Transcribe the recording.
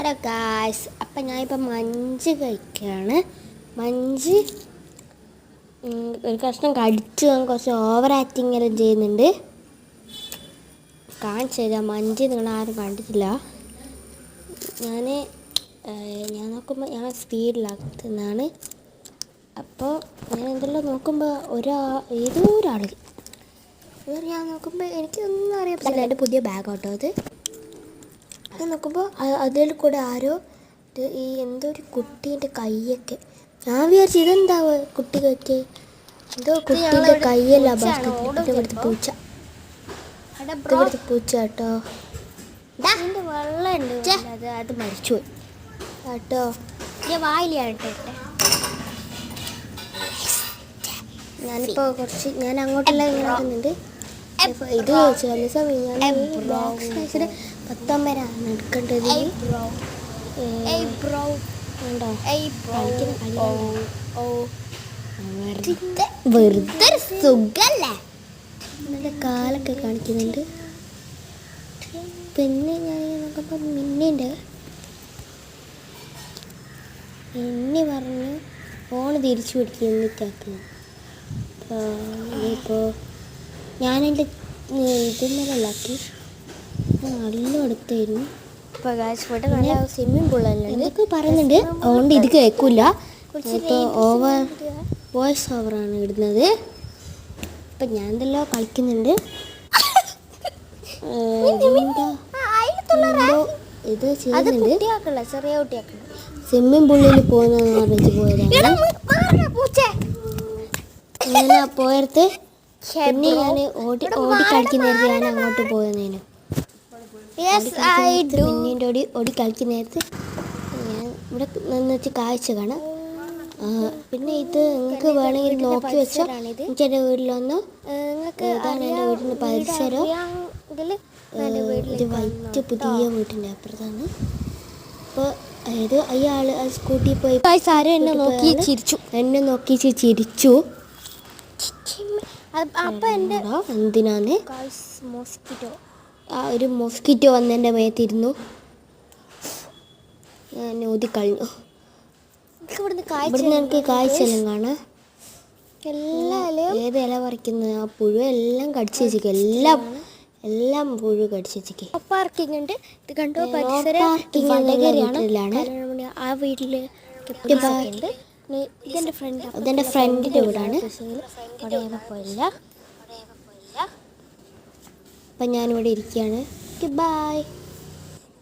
Hello guys, അപ്പം ഞാനിപ്പോൾ Munch കഴിക്കുകയാണ്. മഞ്ച് ഒരു കഷ്ണം കടിച്ച് കുറച്ച് ഓവർ ആക്ടിങ് എല്ലാം ചെയ്യുന്നുണ്ട്. കാണിച്ചു തരാം. മഞ്ച് നിങ്ങളാരും കണ്ടിട്ടില്ല. ഞാൻ നോക്കുമ്പോൾ ഞാൻ സ്പീഡിലാക്കുന്നതാണ്. അപ്പോൾ ഞാൻ എന്തെല്ലാം നോക്കുമ്പോൾ ഏതോ ഒരാൾ ഞാൻ നോക്കുമ്പോൾ എനിക്കൊന്നും അറിയാൻ പറ്റില്ല. എൻ്റെ പുതിയ ബാഗ് കേട്ടോ അത് നോക്കുമ്പോൾ അതിൽ കൂടെ ആരോ ഈ എന്തോ ഒരു കുട്ടീൻ്റെ കൈയൊക്കെ ഞാൻ വിചാരിച്ചു ഇതെന്താ കുട്ടികൾക്ക് എന്തോ കുട്ടീൻ്റെ കൈയല്ല ഇവിടുത്തെ പൂച്ച ഇവിടുത്തെ പൂച്ച കേട്ടോ. വെള്ളമുണ്ട് അത് മരിച്ചു പോയി കേട്ടോ. വായിലായിട്ടെ ഞാനിപ്പോൾ ഞാൻ അങ്ങോട്ടെല്ലാം ഇങ്ങനെ ആക്കുന്നുണ്ട്. ഇത് ചില സമയം ഞാൻ 19 എടുക്കേണ്ടത് വെറുതെ സുഖല്ലേ. നല്ല കാലൊക്കെ കാണിക്കുന്നുണ്ട്. പിന്നെ ഞാൻ നോക്കുമ്പോൾ മിന്നി പറഞ്ഞ് ഫോണ് തിരിച്ചു പിടിക്കുന്നിട്ടാക്കുന്നു. ഇപ്പോൾ ഞാനെൻ്റെ ഇതിന്നലാക്കി നല്ല അടുത്തായിരുന്നു. സ്വിമ്മിങ് പൂളല്ല എന്തൊക്കെ പറയുന്നുണ്ട്. അതുകൊണ്ട് ഇത് കേൾക്കില്ല. ഇപ്പോൾ വോയിസ് ഓവറാണ് ഇടുന്നത്. ഇപ്പം ഞാൻ എന്തെല്ലോ കളിക്കുന്നുണ്ട്. ഇത് ചെയ്യുന്നുണ്ട്. സ്വിമ്മിങ് പൂളിൽ പോകുന്നതെന്ന് പറഞ്ഞിട്ട് പോയതാണ്. അങ്ങനെ പോയടുത്ത് പിന്നെ ഞാൻ ഓടി കളിക്കുന്നേരത്ത് ഞാൻ അങ്ങോട്ട് പോയതിനു പിന്നീട് ഓടി കളിക്കുന്നേരത്ത് ഞാൻ ഇവിടെ നിന്ന് വെച്ച് കാഴ്ച കാണാം. പിന്നെ ഇത് നിങ്ങൾക്ക് വേണമെങ്കിൽ നോക്കി വെച്ചാൽ എനിക്ക് എൻ്റെ വീട്ടിലൊന്ന് ഇതാണ് എൻ്റെ വീടിൻ്റെ പരിസരം. ഇത് വൈറ്റ് പുതിയ വീട്ടിൻ്റെ അപ്പുറത്താണ്. അപ്പോൾ അതായത് അയാൾ സ്കൂട്ടിയിൽ പോയി ആരും എന്നെ നോക്കി ചിരിച്ചു. എന്തിനാന്ന് ഒരു മോസ്കിറ്റോ വന്ന് എൻ്റെ മേത്തിരുന്നു. ഞാൻ ഊതിക്കളഞ്ഞു. ഇവിടുന്ന് എനിക്ക് കാഴ്ചയെല്ലാം കാണാം. ഏത് ഇല പറിക്കുന്നത് ആ പുഴു എല്ലാം കടിച്ചു വെച്ചിരിക്കും. എല്ലാം പുഴു കടിച്ചു വെച്ചിരിക്കും. പാർക്കിംഗ് ഉണ്ട്. ഇത് കണ്ടോ വീട്ടിലാണ്. ആ വീട്ടിൽ ഇതെൻ്റെ ഫ്രണ്ടിൻ്റെ വീടാണ്. പോയില്ല. അപ്പം ഞാനിവിടെ ഇരിക്കുകയാണ്. ബൈ.